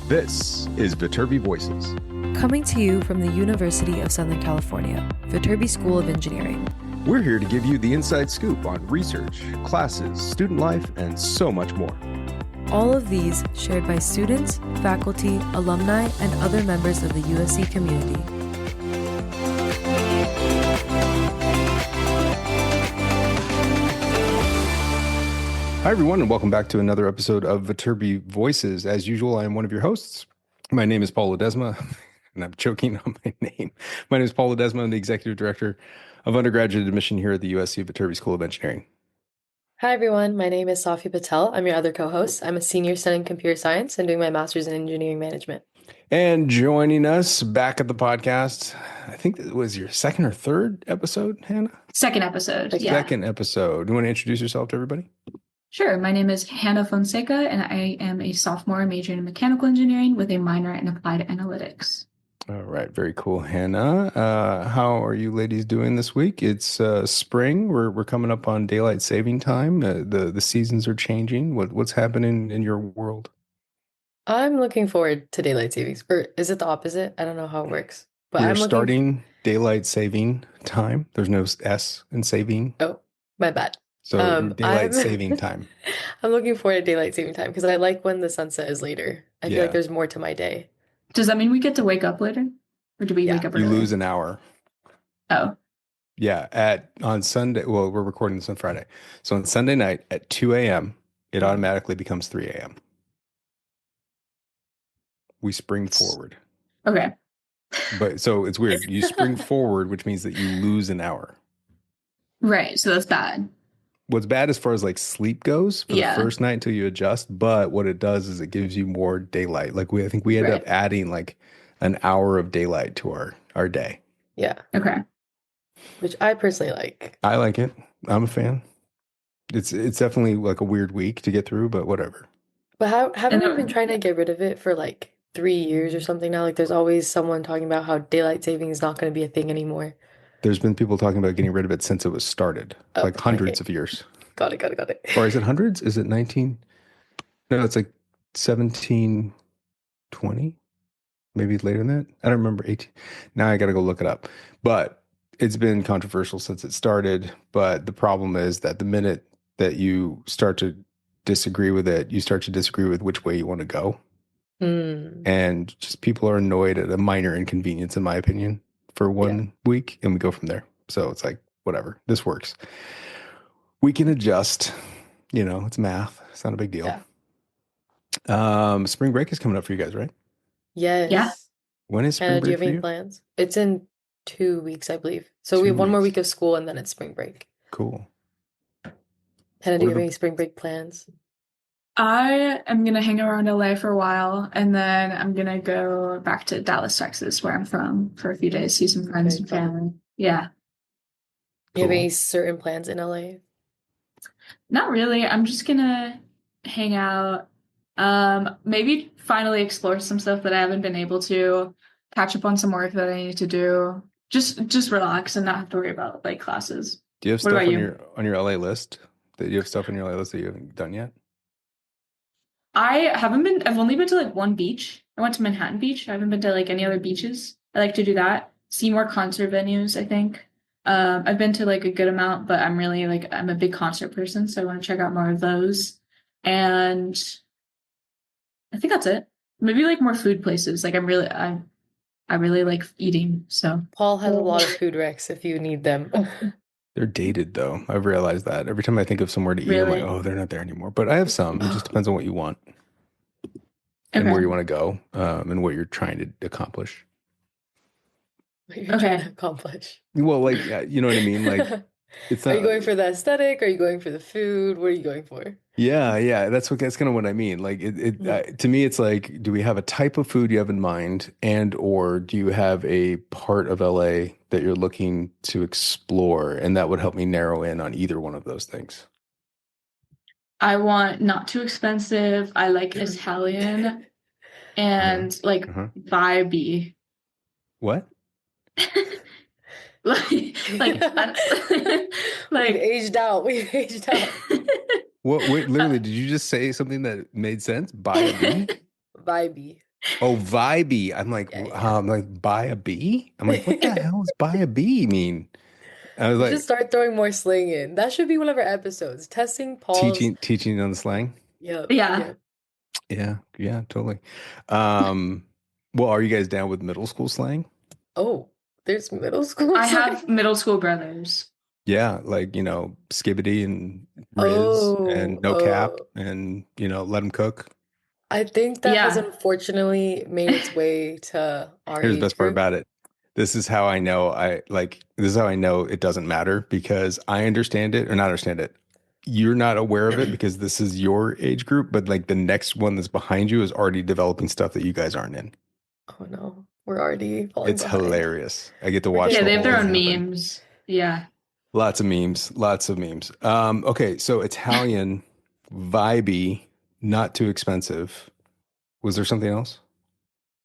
This is Viterbi Voices. Coming to you from the University of Southern California, Viterbi School of Engineering. We're here to give you the inside scoop on research, classes, student life, and so much more. All of these shared by students, faculty, alumni, and other members of the USC community. Hi, everyone, and welcome back to another episode of Viterbi Voices. As usual, I am one of your hosts. My name is Paul Ledesma, and I'm choking on my name. My name is Paul Ledesma. I'm the Executive Director of Undergraduate Admission here at the USC Viterbi School of Engineering. Hi, everyone. My name is Safi Patel. I'm your other co-host. I'm a senior studying computer science and doing my master's in engineering management. And joining us back at the podcast, I think it was your second or third episode, Hannah? Second episode, yeah. Second episode. Do you want to introduce yourself to everybody? Sure. My name is Hannah Fonseca, and I am a sophomore majoring in mechanical engineering with a minor in applied analytics. All right. Very cool, Hannah. How are you ladies doing this week? It's spring. We're coming up on daylight saving time. The seasons are changing. What's happening in your world? I'm looking forward to daylight savings. Or is it the opposite? I don't know how it works. But We're starting daylight saving time. There's no S in saving. Oh, my bad. So daylight saving time. I'm looking forward to daylight saving time because I like when the sunset is later. I feel like there's more to my day. Does that mean we get to wake up later? Or do we wake up early? You lose an hour. Oh. Yeah, on Sunday, well, we're recording this on Friday. So on Sunday night at 2 a.m., it automatically becomes 3 a.m. We spring forward. Okay. But so it's weird. You spring forward, which means that you lose an hour. Right. So that's bad. What's bad as far as like sleep goes for the first night until you adjust. But what it does is it gives you more daylight. Like I think we end up adding like an hour of daylight to our day. Yeah. Okay. Which I personally like. I like it. I'm a fan. It's definitely like a weird week to get through, but whatever. But haven't we been trying to get rid of it for like 3 years or something now? Like there's always someone talking about how daylight saving is not going to be a thing anymore. There's been people talking about getting rid of it since it was started, like hundreds of years. Got it. Or is it hundreds? Is it 19? No, it's like 1720. Maybe later than that. I don't remember. 18. Now I got to go look it up. But it's been controversial since it started. But the problem is that the minute that you start to disagree with it, you start to disagree with which way you want to go. And just people are annoyed at a minor inconvenience, in my opinion, for 1 week, and we go from there. So it's like, whatever, this works. We can adjust, it's math. It's not a big deal. Yeah. Spring break is coming up for you guys, right? Yes. Yeah. When is spring break do you have for any you? plans? It's in 2 weeks, I believe. So we have 1 more week of school and then it's spring break. Cool. Hannah, do you have any spring break plans? I am going to hang around LA for a while, and then I'm going to go back to Dallas, Texas, where I'm from, for a few days, see some friends and family. Yeah. Do you have any certain plans in LA? Not really. I'm just going to hang out, maybe finally explore some stuff that I haven't been able to, catch up on some work that I need to do, just relax and not have to worry about like classes. Do you have stuff on your LA list? Do you have stuff on your LA list that you haven't done yet? I've only been to like one beach. I went to Manhattan Beach. I haven't been to like any other beaches. I like to do that. See more concert venues, I think. I've been to like a good amount, but I'm a big concert person, so I want to check out more of those. And I think that's it. Maybe like more food places. Like I really like eating, so. Paul has a lot of food recs if you need them. They're dated, though. I've realized that. Every time I think of somewhere to eat, I'm like, oh, they're not there anymore. But I have some. It just depends on what you want and where you want to go and what you're trying to accomplish. What you're trying to accomplish. Well, like, you know what I mean? Like, it's not. Are you going for the aesthetic? Are you going for the food? What are you going for? Yeah. That's kind of what I mean. Like, to me, it's like, do we have a type of food you have in mind, and or do you have a part of LA that you're looking to explore? And that would help me narrow in on either one of those things. I want not too expensive. I like Italian and like vibey. What? like We've aged out. What? Wait, literally, did you just say something that made sense? Vibey? Vibey. Oh, vibey. Yeah, yeah. I'm like, buy a bee? I'm like, what the hell does buy a bee mean? I was We should like, start throwing more slang in. That should be one of our episodes. Testing Paul's. teaching on the slang. Yep, Yeah. yep. Yeah, yeah, totally. Um, well, are you guys down with middle school slang? Oh, there's middle school I have slang. middle school brothers. Yeah, like, skibbity and Riz and Oh, no cap oh. and, let them cook. I think that has Yeah. unfortunately made its way to our Here's the age best part group. about it. This is how I know it doesn't matter because I understand it or not understand it. You're not aware of it because this is your age group, but like the next one that's behind you is already developing stuff that you guys aren't in. Oh no, we're already falling It's behind. hilarious. I get to We're watch Yeah, getting the they have whole their thing own old. happen. memes. Yeah. Lots of memes, lots of memes. Okay, so Italian, vibey, not too expensive. Was there something else?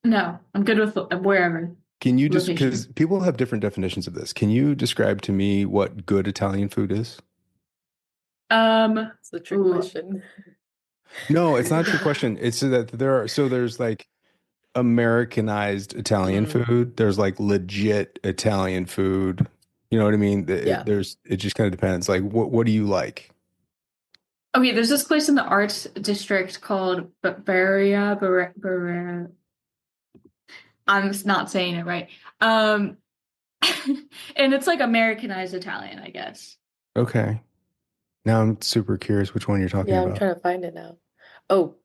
No, I'm good with wherever Can you just, location. because people have different definitions of this, can you describe to me what good Italian food is? It's a trick Ooh. question. No, it's not a trick question. It's so that there's like Americanized Italian Mm, food. There's like legit Italian food. You know what I mean? yeah. It just kind of depends. Like, what do you like? Okay, there's this place in the arts district called Bavaria. I'm not saying it right. Um, and it's like Americanized Italian, I guess. Okay. Now I'm super curious which one you're talking Yeah, I'm about. trying to find it now. Oh,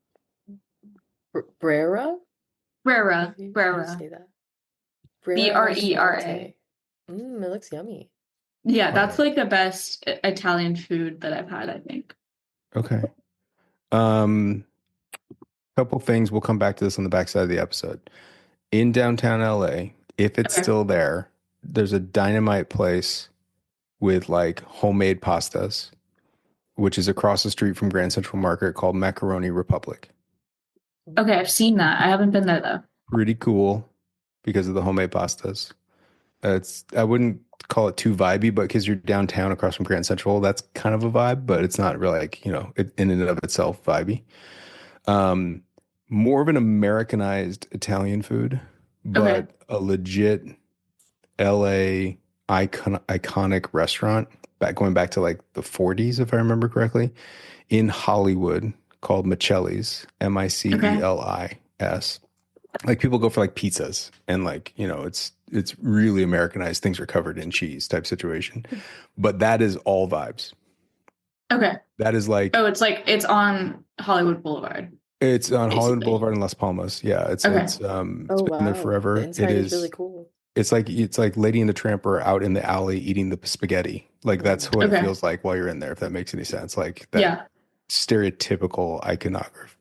Brera? Brera, How do you Brera, say that? Brera al Brera. tomate. It looks yummy. Yeah, All that's right. like the best Italian food that I've had, I think. Okay. Um, Couple things. We'll come back to this on the backside of the episode. In downtown LA, if it's Okay. still there, there's a dynamite place with like homemade pastas, which is across the street from Grand Central Market called Macaroni Republic. Okay, I've seen that. I haven't been there though. Pretty cool because of the homemade pastas. I wouldn't call it too vibey, but because you're downtown across from Grand Central, that's kind of a vibe, but it's not really like, in and of itself vibey. Um, More of an Americanized Italian food, Okay. but a legit LA iconic restaurant going back to like the 40s, if I remember correctly, in Hollywood called Michelli's, Okay. Micelis. Like people go for like pizzas and like, it's really Americanized. Things are covered in cheese type situation. But that is all vibes. Okay. That is like Oh, it's like it's on Hollywood Boulevard, it's on Hollywood basically. Boulevard in Las Palmas. Yeah, Okay. it's Oh been there wow. The forever. inside is really cool. It's like Lady and the Tramp are out in the alley eating the spaghetti. Like that's what it Okay. feels like while you're in there, if that makes any sense. Like that Yeah. stereotypical iconography.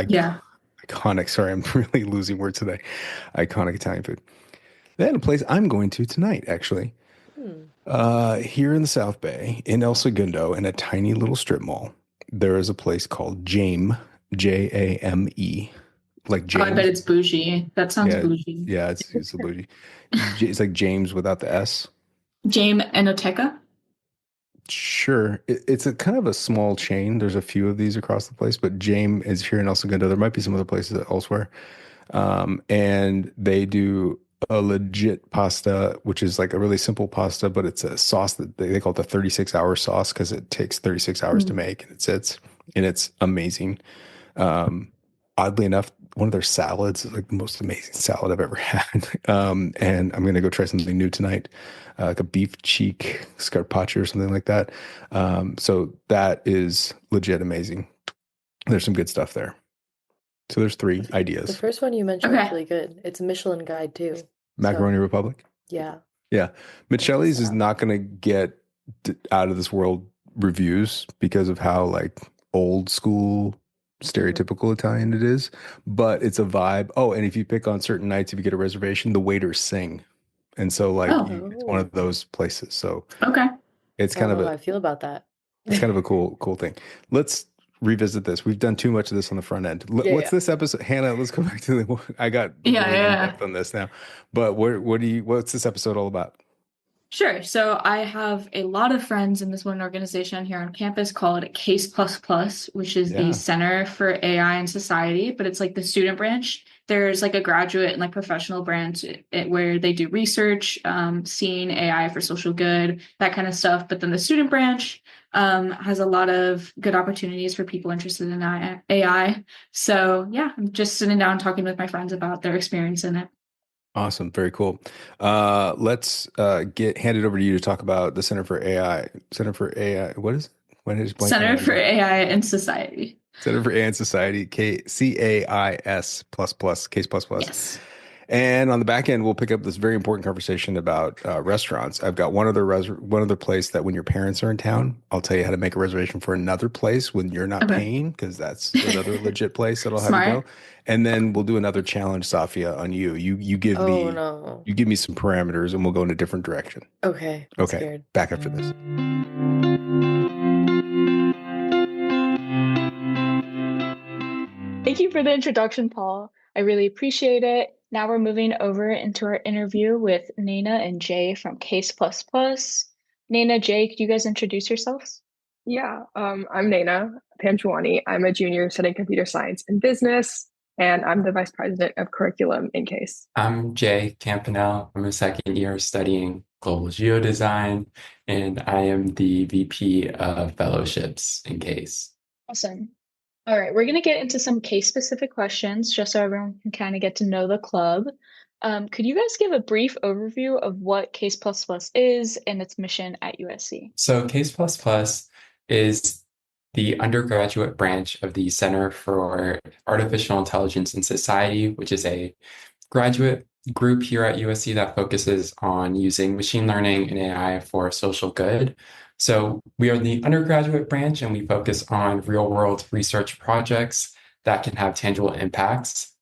Yeah. Iconic. Sorry, I'm really losing words today. Iconic Italian food. Then a place I'm going to tonight, actually. Hmm. Here in the South Bay, in El Segundo, in a tiny little strip mall, there is a place called Jame, Jame, like Oh, I bet James. it's bougie. That sounds Yeah, bougie. yeah, it's a bougie. It's like James without the S. Jame Enoteca? Sure. It's a kind of a small chain. There's a few of these across the place, but Jame is here in El Segundo. There might be some other places elsewhere. And they do a legit pasta, which is like a really simple pasta, but it's a sauce that they call it the 36-hour sauce because it takes 36 hours to make and it's amazing. Oddly enough, one of their salads is like the most amazing salad I've ever had. And I'm gonna go try something new tonight, like a beef cheek scarpaccio or something like that. So that is legit amazing. There's some good stuff there. So there's three The ideas. first one you mentioned was Okay. really good. It's a Michelin guide too. Macaroni So Republic. yeah. Yeah. Michelli's is out. not going to get out of this world reviews because of how like old school stereotypical Italian it is, but it's a vibe. Oh, and if you pick on certain nights, if you get a reservation, the waiters sing. And so like Oh, it's one of those places. So okay. it's I don't kind of know how a I feel about that. it's kind of a cool thing. Let's revisit this. We've done too much of this on the front end. Yeah, What's yeah. this episode? Hannah, let's go back to I got Yeah, really in yeah. depth on this now. But what's this episode all about? Sure. So I have a lot of friends in this one organization here on campus called CAIS++, which is the Yeah. Center for AI and Society, but it's like the student branch. There's like a graduate and like professional branch where they do research, seeing AI for social good, that kind of stuff. But then the student branch has a lot of good opportunities for people interested in AI. So yeah, I'm just sitting down talking with my friends about their experience in it. Awesome. Very cool. Let's get handed over to you to talk about the Center for AI. Center for AI. What is it? When is blank on Center that for again? AI and Society. Center for AI and Society, CAIS plus plus, case plus plus. Yes. And on the back end, we'll pick up this very important conversation about restaurants. I've got one other place that when your parents are in town, I'll tell you how to make a reservation for another place when you're not Okay. paying, because that's another legit place that'll have you go. Smart. And then we'll do another challenge, Safia, on you. Oh no. You give me some parameters, and we'll go in a different direction. Okay, I'm Okay, scared. back after this. Thank you for the introduction, Paul. I really appreciate it. Now we're moving over into our interview with Naina and Jay from CAIS++. Naina, Jay, could you guys introduce yourselves? Yeah, I'm Naina Panchwani. I'm a junior studying computer science and business, and I'm the vice president of curriculum in CASE. I'm Jay Campanelle. I'm a second year studying global geodesign, and I am the VP of fellowships in CASE. Awesome. All right, we're going to get into some case-specific questions just so everyone can kind of get to know the club. Could you guys give a brief overview of what CASE++ is and its mission at USC? So CASE++ is the undergraduate branch of the Center for Artificial Intelligence and Society, which is a graduate group here at USC that focuses on using machine learning and AI for social good. So we are the undergraduate branch and we focus on real world research projects that can have tangible impacts.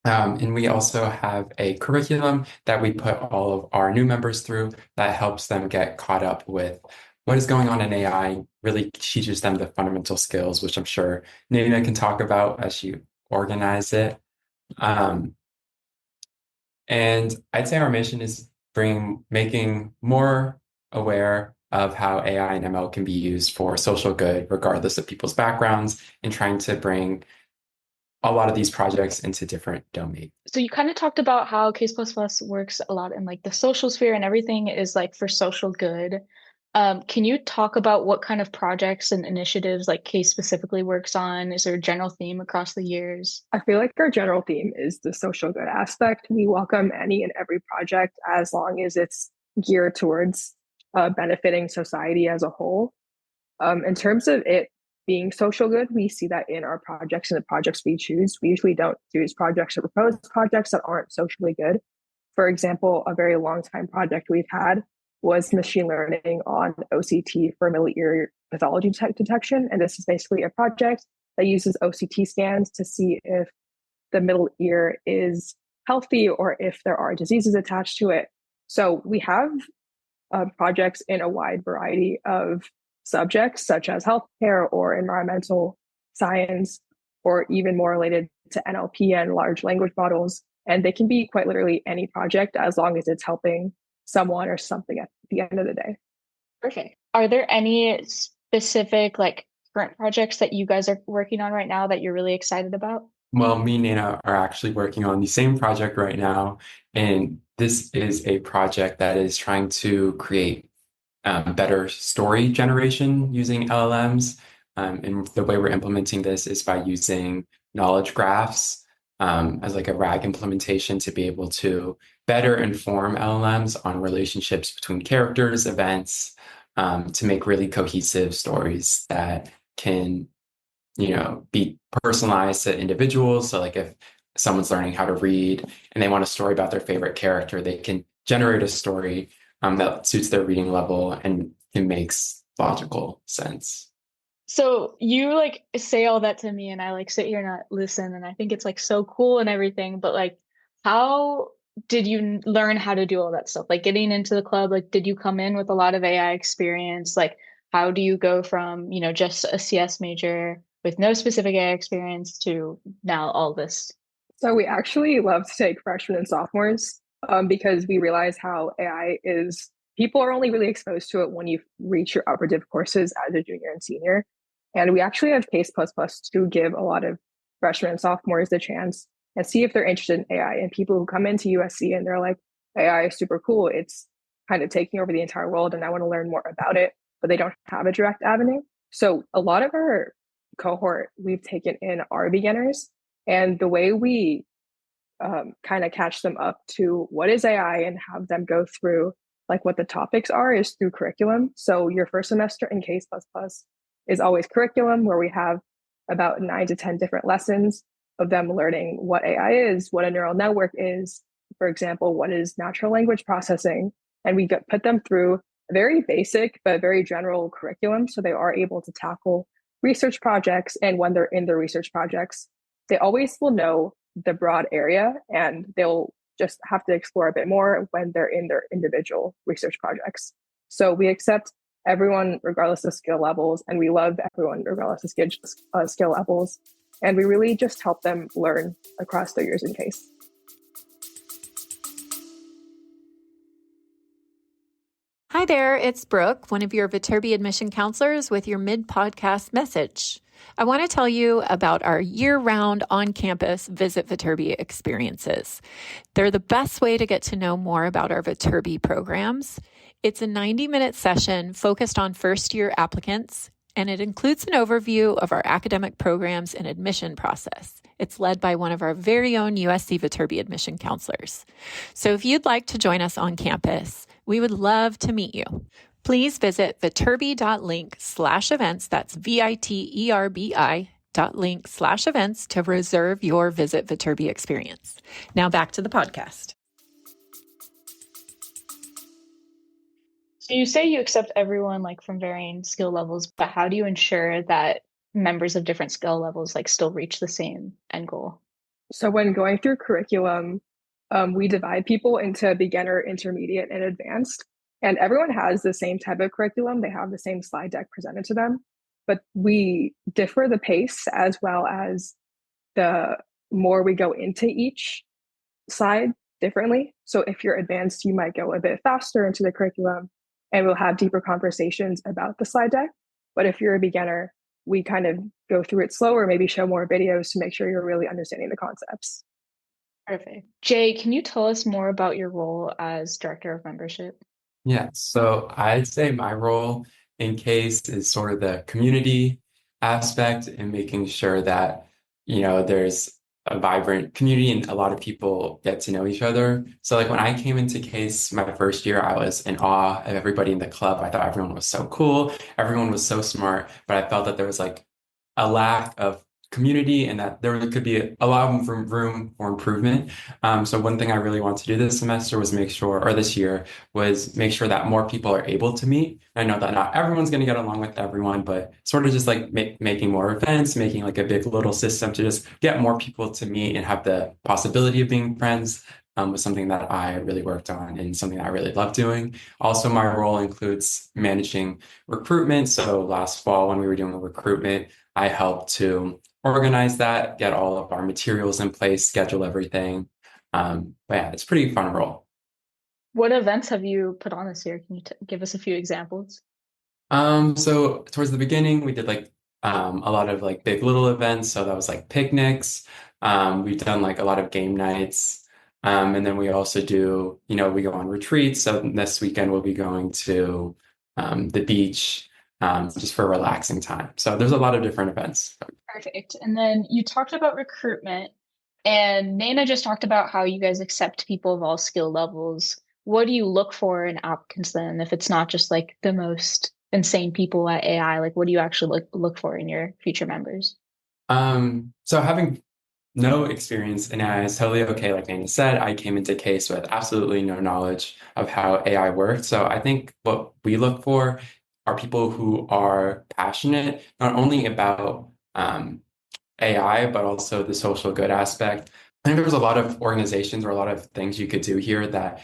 And we also have a curriculum that we put all of our new members through that helps them get caught up with what is going on in AI, really teaches them the fundamental skills, which I'm sure Nina can talk about as she organized it. Um, and I'd say our mission is making more aware of how AI and ML can be used for social good, regardless of people's backgrounds, and trying to bring a lot of these projects into different domains. So you kind of talked about how CASE++ works a lot in like the social sphere and everything is like for social good. Can you talk about what kind of projects and initiatives like CASE specifically works on? Is there a general theme across the years? I feel like our general theme is the social good aspect. We welcome any and every project as long as it's geared towards benefiting society as a whole. In terms of it being social good, we see that in our projects and the projects we choose. We usually don't choose projects or propose projects that aren't socially good. For example, a very long time project we've had was machine learning on OCT for middle ear pathology detection. And this is basically a project that uses OCT scans to see if the middle ear is healthy or if there are diseases attached to it. So we have projects in a wide variety of subjects, such as healthcare or environmental science, or even more related to NLP and large language models. And they can be quite literally any project as long as it's helping someone or something at the end of the day. Perfect. Are there any specific like current projects that you guys are working on right now that you're really excited about? Well, me and Nina are actually working on the same project right now. And this is a project that is trying to create better story generation using LLMs. And the way we're implementing this is by using knowledge graphs as like a RAG implementation to be able to better inform LLMs on relationships between characters, events, to make really cohesive stories that can, be personalized to individuals. So like if someone's learning how to read and they want a story about their favorite character, they can generate a story that suits their reading level and it makes logical sense. So you like say all that to me and I like sit here and I listen and I think it's like so cool and everything, but like how did you learn how to do all that stuff? Like getting into the club, like did you come in with a lot of AI experience? Like how do you go from, just a CS major with no specific AI experience to now all this? So we actually love to take freshmen and sophomores because we realize how AI is people are only really exposed to it when you reach your operative courses as a junior and senior. And we actually have CAIS++ to give a lot of freshmen and sophomores the chance and see if they're interested in AI. And people who come into USC and they're like, AI is super cool. It's kind of taking over the entire world and I want to learn more about it, but they don't have a direct avenue. So a lot of our cohort we've taken in are beginners. And the way we kind of catch them up to what is AI and have them go through like what the topics are is through curriculum. So your first semester in CAIS++ is always curriculum, where we have about 9 to 10 different lessons of them learning what AI is, what a neural network is, for example, what is natural language processing. And we put them through a very basic but very general curriculum, so they are able to tackle research projects. And when they're in their research projects, they always will know the broad area and they'll just have to explore a bit more when they're in their individual research projects. So we accept everyone regardless of skill levels, and we love everyone regardless of skill levels. And we really just help them learn across their years in CAIS. Hi there, it's Brooke, one of your Viterbi admission counselors with your mid-podcast message. I want to tell you about our year-round on-campus Visit Viterbi experiences. They're the best way to get to know more about our Viterbi programs. It's a 90-minute session focused on first-year applicants, and it includes an overview of our academic programs and admission process. It's led by one of our very own USC Viterbi admission counselors. So if you'd like to join us on campus, we would love to meet you. Please visit viterbi.link/events, that's VITERBI.link/events to reserve your Visit Viterbi experience. Now back to the podcast. So you say you accept everyone like from varying skill levels, but how do you ensure that members of different skill levels like still reach the same end goal? So when going through curriculum, we divide people into beginner, intermediate, and advanced. And everyone has the same type of curriculum. They have the same slide deck presented to them, but we differ the pace as well as the more we go into each side differently. So if you're advanced, you might go a bit faster into the curriculum and we'll have deeper conversations about the slide deck. But if you're a beginner, we kind of go through it slower, maybe show more videos to make sure you're really understanding the concepts. Perfect. Jay, can you tell us more about your role as Director of Membership? Yeah, so I'd say my role in CAIS is sort of the community aspect and making sure that, there's a vibrant community and a lot of people get to know each other. So like when I came into CAIS my first year, I was in awe of everybody in the club. I thought everyone was so cool. Everyone was so smart, but I felt that there was like a lack of community and that there could be a lot of room for improvement. So one thing I really want to do this semester was make sure that more people are able to meet. I know that not everyone's going to get along with everyone, but sort of just like making more events, making like a big little system to just get more people to meet and have the possibility of being friends. Was something that I really worked on and something that I really love doing. Also, my role includes managing recruitment. So last fall when we were doing recruitment, I helped to organize that, get all of our materials in place, schedule everything. But yeah, it's a pretty fun role. What events have you put on this year? Can you give us a few examples? So towards the beginning, we did like a lot of like big little events. So that was like picnics. We've done like a lot of game nights. And then we also do, we go on retreats. So this weekend we'll be going to the beach just for relaxing time. So there's a lot of different events. Perfect. And then you talked about recruitment, and Naina just talked about how you guys accept people of all skill levels. What do you look for in applicants then? If it's not just like the most insane people at AI, like what do you actually look for in your future members? So having no experience in AI is totally okay. Like Naina said, I came into CAIS with absolutely no knowledge of how AI works. So I think what we look for are people who are passionate, not only about AI, but also the social good aspect. I think there's a lot of organizations or a lot of things you could do here that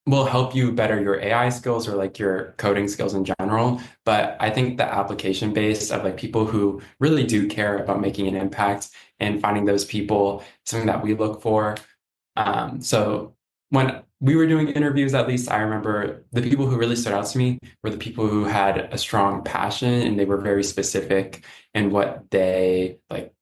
will help you better your AI skills or like your coding skills in general. But I think the application base of like people who really do care about making an impact and finding those people, something that we look for. So when we were doing interviews, at least I remember the people who really stood out to me were the people who had a strong passion and they were very specific in what they like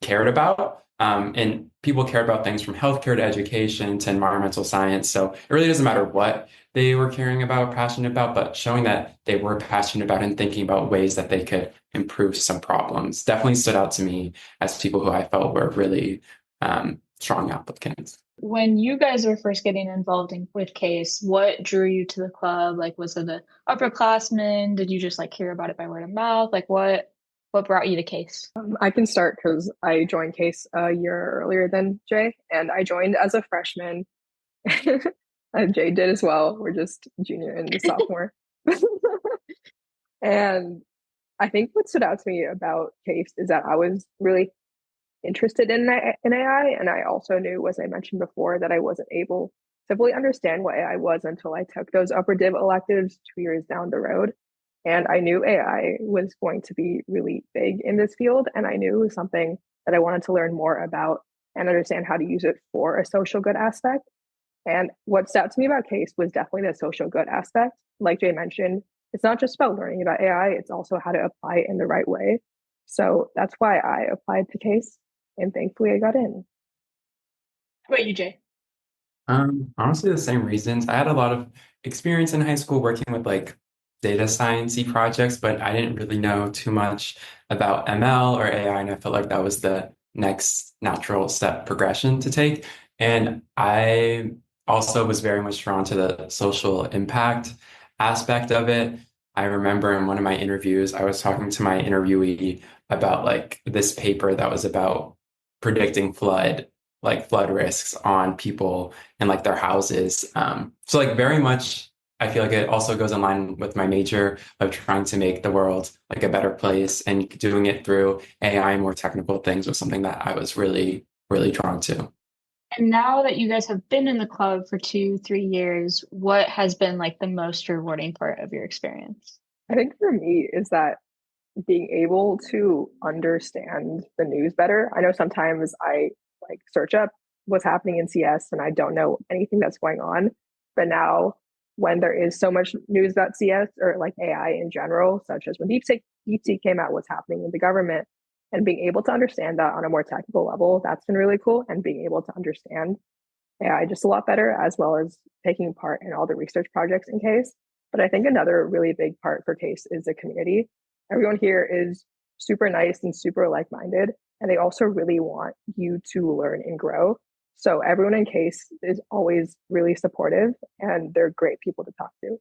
cared about. And people care about things from healthcare to education to environmental science. So it really doesn't matter what they were caring about, passionate about, but showing that they were passionate about and thinking about ways that they could improve some problems definitely stood out to me as people who I felt were really strong applicants. When you guys were first getting involved with CAIS, what drew you to the club? Like, was it the upperclassmen? Did you just like hear about it by word of mouth? Like, what brought you to CAIS? I can start because I joined CAIS a year earlier than Jay, and I joined as a freshman. And Jay did as well. We're just junior and sophomore. And I think what stood out to me about CAIS is that I was really interested in AI, and I also knew, as I mentioned before, that I wasn't able to fully understand what AI was until I took those upper div electives 2 years down the road. And I knew AI was going to be really big in this field, and I knew it was something that I wanted to learn more about and understand how to use it for a social good aspect. And what stood out to me about CAIS was definitely the social good aspect. Like Jay mentioned, it's not just about learning about AI, it's also how to apply it in the right way. So that's why I applied to CAIS, and thankfully I got in. How about you, Jay? Honestly, the same reasons. I had a lot of experience in high school working with like data science-y projects, but I didn't really know too much about ML or AI, and I felt like that was the next natural step progression to take. And I also was very much drawn to the social impact aspect of it. I remember in one of my interviews, I was talking to my interviewee about like this paper that was about predicting flood risks on people and like their houses. So like very much, I feel like it also goes in line with my major of trying to make the world like a better place, and doing it through AI and more technical things was something that I was really, really drawn to. And now that you guys have been in the club for 2, 3 years, what has been like the most rewarding part of your experience? I think for me is that being able to understand the news better. I know sometimes I like search up what's happening in CS and I don't know anything that's going on. But now when there is so much news about CS or like AI in general, such as when DeepSeek came out, what's happening in the government, and being able to understand that on a more technical level, that's been really cool. And being able to understand AI just a lot better, as well as taking part in all the research projects in CAIS. But I think another really big part for CAIS is the community. Everyone here is super nice and super like-minded, and they also really want you to learn and grow. So everyone in CAIS is always really supportive, and they're great people to talk to.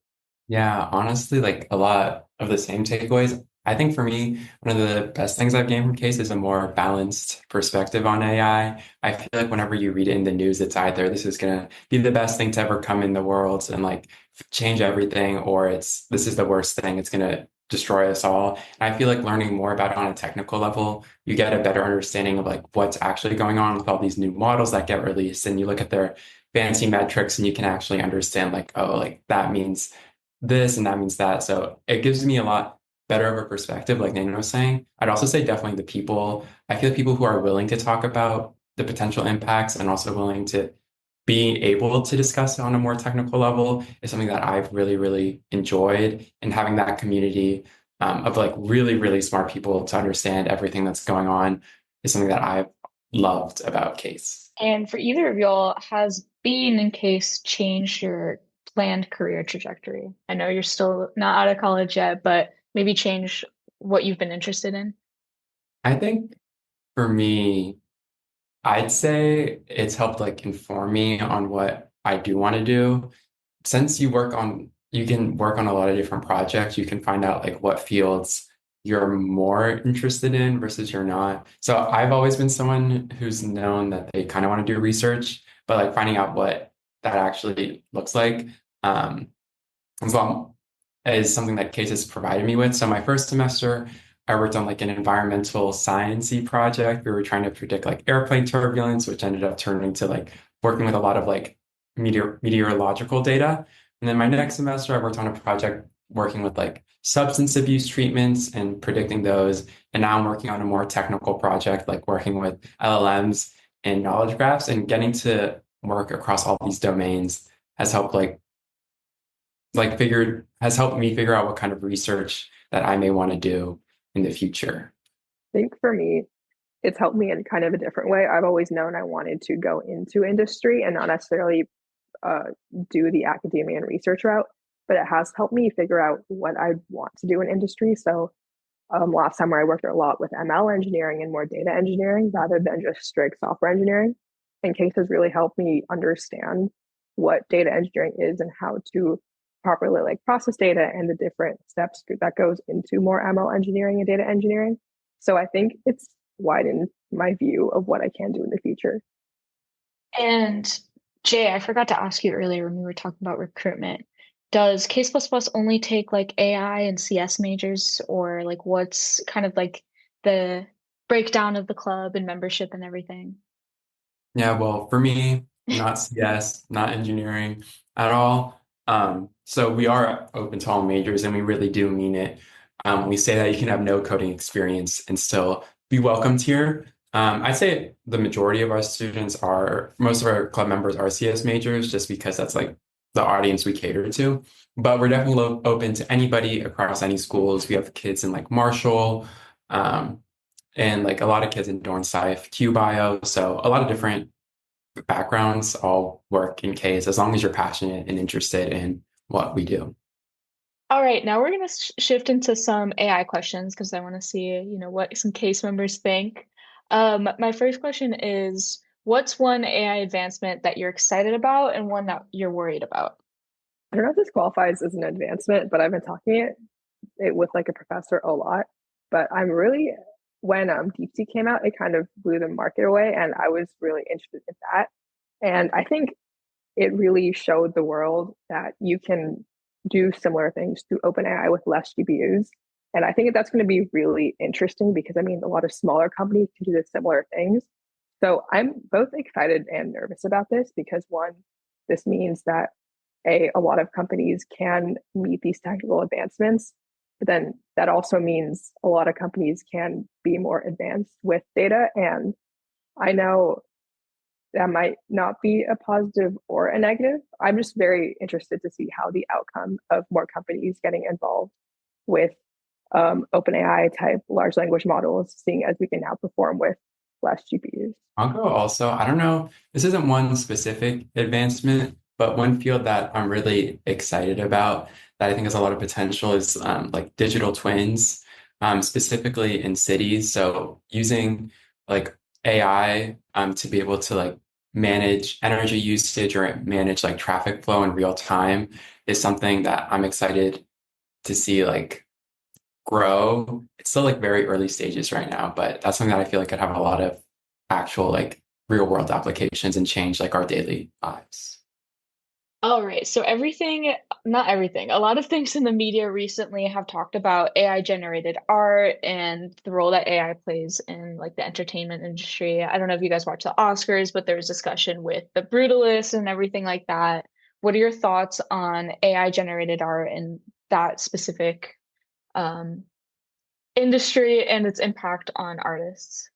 Yeah, honestly, like a lot of the same takeaways. I think for me, one of the best things I've gained from CASE is a more balanced perspective on AI. I feel like whenever you read it in the news, it's either this is going to be the best thing to ever come in the world and like change everything, or it's this is the worst thing, it's going to destroy us all. And I feel like learning more about it on a technical level, you get a better understanding of like what's actually going on with all these new models that get released, and you look at their fancy metrics and you can actually understand like, oh, like that means this and that means that. So it gives me a lot better of a perspective, like Naina was saying. I'd also say definitely the people. I feel people who are willing to talk about the potential impacts and also willing to be able to discuss it on a more technical level is something that I've really, really enjoyed. And having that community of like really, really smart people to understand everything that's going on is something that I've loved about CASE. And for either of y'all, has being in CASE changed your planned career trajectory? I know you're still not out of college yet, but maybe change what you've been interested in? I think for me, I'd say it's helped like inform me on what I do want to do. Since you can work on a lot of different projects, you can find out like what fields you're more interested in versus you're not. So I've always been someone who's known that they kind of want to do research, but like finding out what that actually looks like as well is something that CASE has provided me with. So my first semester, I worked on like an environmental sciencey project. We were trying to predict like airplane turbulence, which ended up turning to like working with a lot of like meteorological data. And then my next semester, I worked on a project working with like substance abuse treatments and predicting those. And now I'm working on a more technical project, like working with LLMs and knowledge graphs and getting to work across all these domains has helped has helped me figure out what kind of research that I may want to do in the future. I think for me, it's helped me in kind of a different way. I've always known I wanted to go into industry and not necessarily uh, do the academia and research route, but it has helped me figure out what I want to do in industry. So last summer I worked a lot with ML engineering and more data engineering rather than just strict software engineering. And CAIS has really helped me understand what data engineering is and how to properly like process data and the different steps that goes into more ML engineering and data engineering. So I think it's widened my view of what I can do in the future. And Jay, I forgot to ask you earlier when we were talking about recruitment. Does Case Plus Plus only take like AI and CS majors, or like what's kind of like the breakdown of the club and membership and everything? Yeah, well, for me, not CS, not engineering at all. So we are open to all majors, and we really do mean it. We say that you can have no coding experience and still be welcomed here. I'd say the majority of our students are, most of our club members are CS majors, just because that's like the audience we cater to. But we're definitely open to anybody across any schools. We have kids in like Marshall, um, and like a lot of kids in Dorn Sci, Q Bio. So a lot of different backgrounds all work in CAIS as long as you're passionate and interested in what we do. All right, now we're going to shift into some AI questions because I want to see, what some case members think. My first question is, what's one AI advancement that you're excited about and one that you're worried about? I don't know if this qualifies as an advancement, but I've been talking it with like a professor a lot. But I'm really, when DeepSeek came out, it kind of blew the market away, and I was really interested in that. And I think it really showed the world that you can do similar things through OpenAI with less GPUs. And I think that's going to be really interesting because I mean, a lot of smaller companies can do the similar things. So I'm both excited and nervous about this because one, this means that a lot of companies can meet these technical advancements, but then that also means a lot of companies can be more advanced with data. And I know that might not be a positive or a negative. I'm just very interested to see how the outcome of more companies getting involved with OpenAI type large language models, seeing as we can now perform with less GPUs. I'll go also, I don't know, this isn't one specific advancement, but one field that I'm really excited about that I think has a lot of potential is like digital twins, specifically in cities. So using like AI to be able to like manage energy usage or manage like traffic flow in real time is something that I'm excited to see like grow. It's still like very early stages right now, but that's something that I feel like could have a lot of actual like real world applications and change like our daily lives. All right. So not everything, a lot of things in the media recently have talked about AI generated art and the role that AI plays in like the entertainment industry. I don't know if you guys watch the Oscars, but there was discussion with the Brutalist and everything like that. What are your thoughts on AI generated art and that specific um, industry and its impact on artists?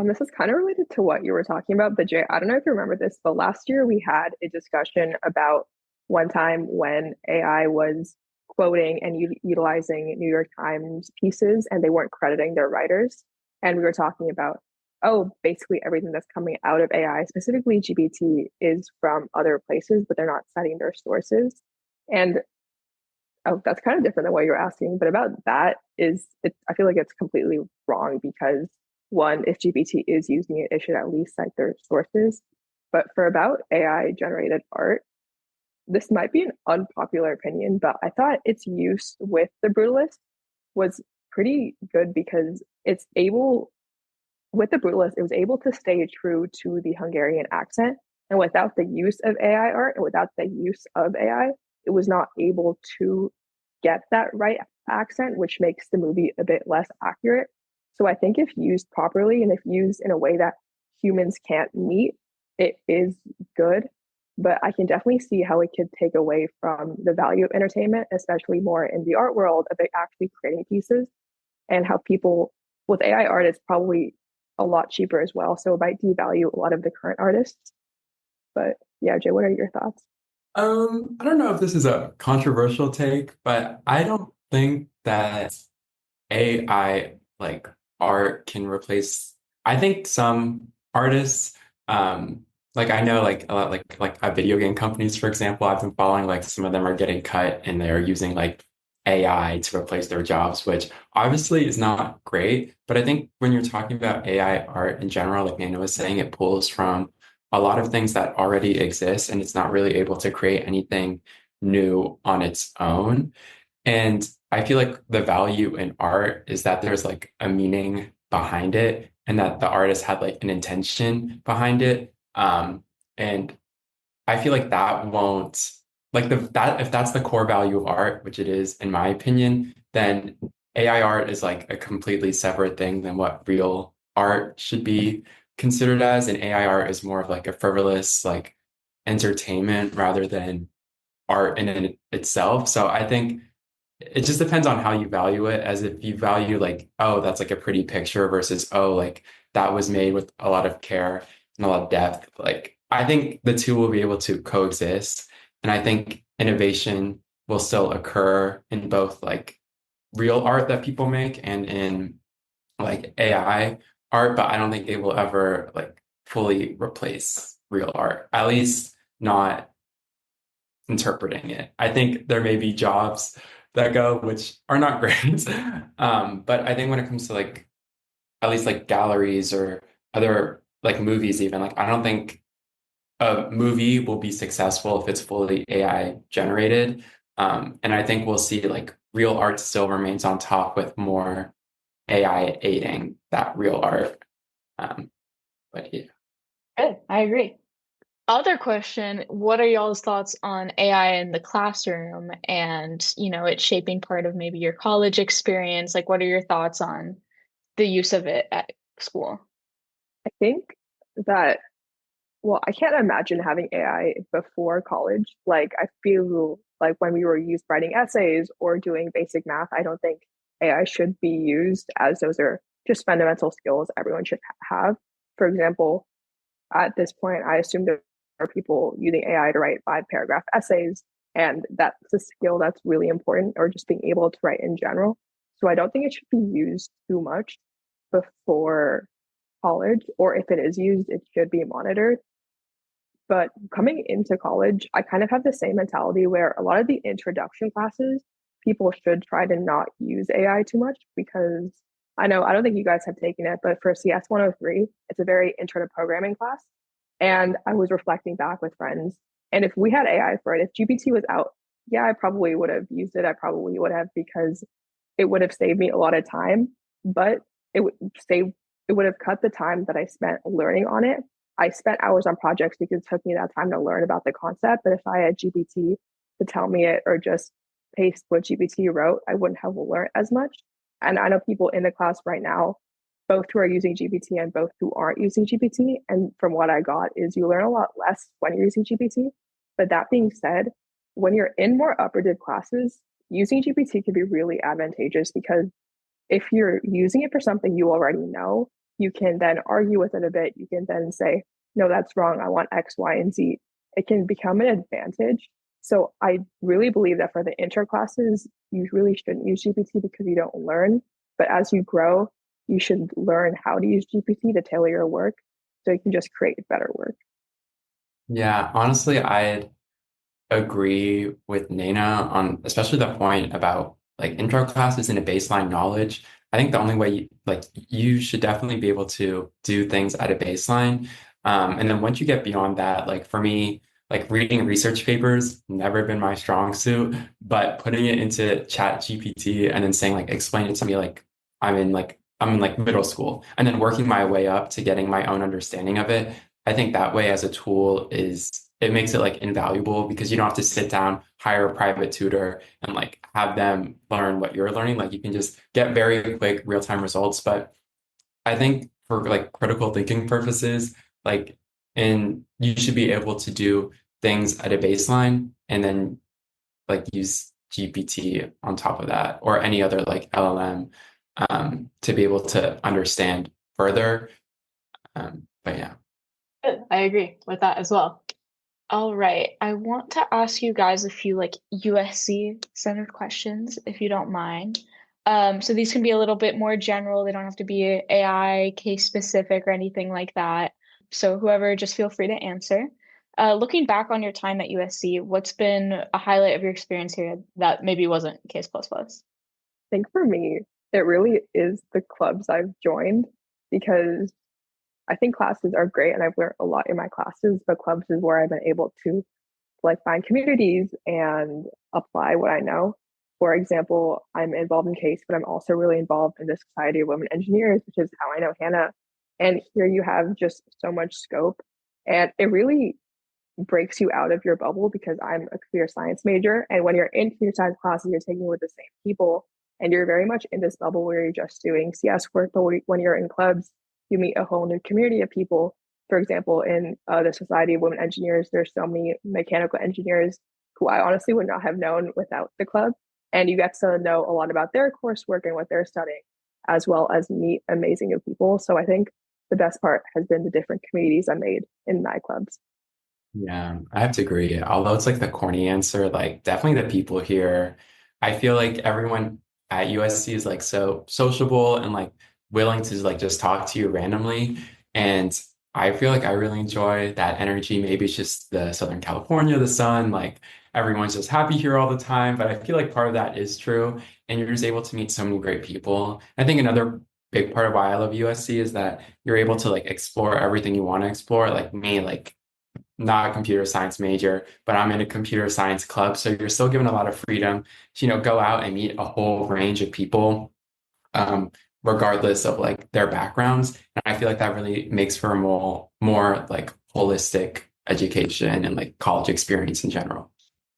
This is kind of related to what you were talking about, but Jay, I don't know if you remember this, but last year we had a discussion about one time when AI was quoting and utilizing New York Times pieces and they weren't crediting their writers. And we were talking about, oh, basically everything that's coming out of AI, specifically GPT, is from other places, but they're not citing their sources. And oh, that's kind of different than what you're asking. But about that I feel like it's completely wrong because one, if GPT is using it, it should at least cite their sources. But for about AI generated art, this might be an unpopular opinion, but I thought its use with the Brutalist was pretty good because with the Brutalist, it was able to stay true to the Hungarian accent. And without the use of AI art and without the use of AI, it was not able to get that right accent, which makes the movie a bit less accurate. So I think if used properly and if used in a way that humans can't meet, it is good. But I can definitely see how it could take away from the value of entertainment, especially more in the art world of actually creating pieces and how people with AI art, it's probably a lot cheaper as well. So it might devalue a lot of the current artists. But yeah, Jay, what are your thoughts? I don't know if this is a controversial take, but I don't think that AI like art can replace. I think some artists, like I know like a lot like video game companies, for example, I've been following like some of them are getting cut and they're using like AI to replace their jobs, which obviously is not great. But I think when you're talking about AI art in general, like Nana was saying, it pulls from a lot of things that already exist and it's not really able to create anything new on its own. And I feel like the value in art is that there's like a meaning behind it and that the artist had like an intention behind it. And I feel like that won't like the that if that's the core value of art, which it is in my opinion, then AI art is like a completely separate thing than what real art should be considered as. And AI art is more of like a frivolous like entertainment rather than art in itself. So I think it just depends on how you value it, as if you value like, oh, that's like a pretty picture versus, oh, like that was made with a lot of care and a lot of depth. Like, I think the two will be able to coexist. And I think innovation will still occur in both like real art that people make and in like AI art, but I don't think they will ever like fully replace real art, at least not interpreting it. I think there may be jobs that go, which are not great. But I think when it comes to like at least like galleries or other like movies, even like I don't think a movie will be successful if it's fully AI generated. And I think we'll see like real art still remains on top with more AI aiding that real art. But yeah. Good, I agree. Other question, what are y'all's thoughts on AI in the classroom and, it shaping part of maybe your college experience? Like, what are your thoughts on the use of it at school? I think that, well, I can't imagine having AI before college. Like, I feel like when we were used writing essays or doing basic math, I don't think AI should be used, as those are just fundamental skills everyone should have. For example, at this point, I assume there are people using AI to write 5 paragraph essays, and that's a skill that's really important, or just being able to write in general. So I don't think it should be used too much before college, or if it is used, it should be monitored. But coming into college, I kind of have the same mentality where a lot of the introduction classes, people should try to not use AI too much, because I don't think you guys have taken it, but for CS 103, it's a very intro to programming class. And I was reflecting back with friends. And if we had AI for it, if GPT was out, yeah, I probably would have used it. I probably would have, because it would have saved me a lot of time, but it would save, it would have cut the time that I spent learning on it. I spent hours on projects because it took me that time to learn about the concept. But if I had GPT to tell me it or just paste what GPT wrote, I wouldn't have learned as much. And I know people in the class right now, both who are using GPT and both who aren't using GPT. And from what I got is you learn a lot less when you're using GPT. But that being said, when you're in more upper classes, using GPT can be really advantageous, because if you're using it for something you already know, you can then argue with it a bit. You can then say, no, that's wrong. I want X, Y, and Z. It can become an advantage. So I really believe that for the inter classes, you really shouldn't use GPT because you don't learn. But as you grow, you should learn how to use GPT to tailor your work so you can just create better work. Yeah, honestly, I'd agree with Naina on especially the point about like intro classes and a baseline knowledge. I think the only way like you should definitely be able to do things at a baseline. And then once you get beyond that, like for me, like reading research papers, never been my strong suit, but putting it into Chat GPT and then saying like explain it to me like I'm in like middle school and then working my way up to getting my own understanding of it. I think that way as a tool is it makes it like invaluable because you don't have to sit down, hire a private tutor and like have them learn what you're learning. Like you can just get very quick real-time results. But I think for like critical thinking purposes, like and you should be able to do things at a baseline and then like use GPT on top of that or any other like LLM to be able to understand further. But yeah. Good. I agree with that as well. All right. I want to ask you guys a few like USC centered questions, if you don't mind. So these can be a little bit more general. They don't have to be AI, case specific, or anything like that. So whoever, just feel free to answer. Looking back on your time at USC, what's been a highlight of your experience here that maybe wasn't case plus plus? I think for me, it really is the clubs I've joined because I think classes are great and I've learned a lot in my classes, but clubs is where I've been able to like find communities and apply what I know. For example, I'm involved in CAIS, but I'm also really involved in the Society of Women Engineers, which is how I know Hannah. And here you have just so much scope. And it really breaks you out of your bubble because I'm a computer science major. And when you're in computer science classes, you're taking with the same people and you're very much in this bubble where you're just doing CS work. But when you're in clubs, you meet a whole new community of people. For example, in the Society of Women Engineers, there's so many mechanical engineers who I honestly would not have known without the club. And you get to know a lot about their coursework and what they're studying, as well as meet amazing new people. So I think the best part has been the different communities I made in my clubs. Yeah, I have to agree. Although it's like the corny answer, like definitely the people here. I feel like everyone at USC is like so sociable and like willing to like just talk to you randomly. And I feel like I really enjoy that energy. Maybe it's just the Southern California, the sun, like everyone's just happy here all the time. But I feel like part of that is true. And you're just able to meet so many great people. I think another big part of why I love USC is that you're able to like explore everything you want to explore. Like me, like not a computer science major, but I'm in a computer science club. So you're still given a lot of freedom to, go out and meet a whole range of people, um, regardless of like their backgrounds. And I feel like that really makes for a more like holistic education and like college experience in general.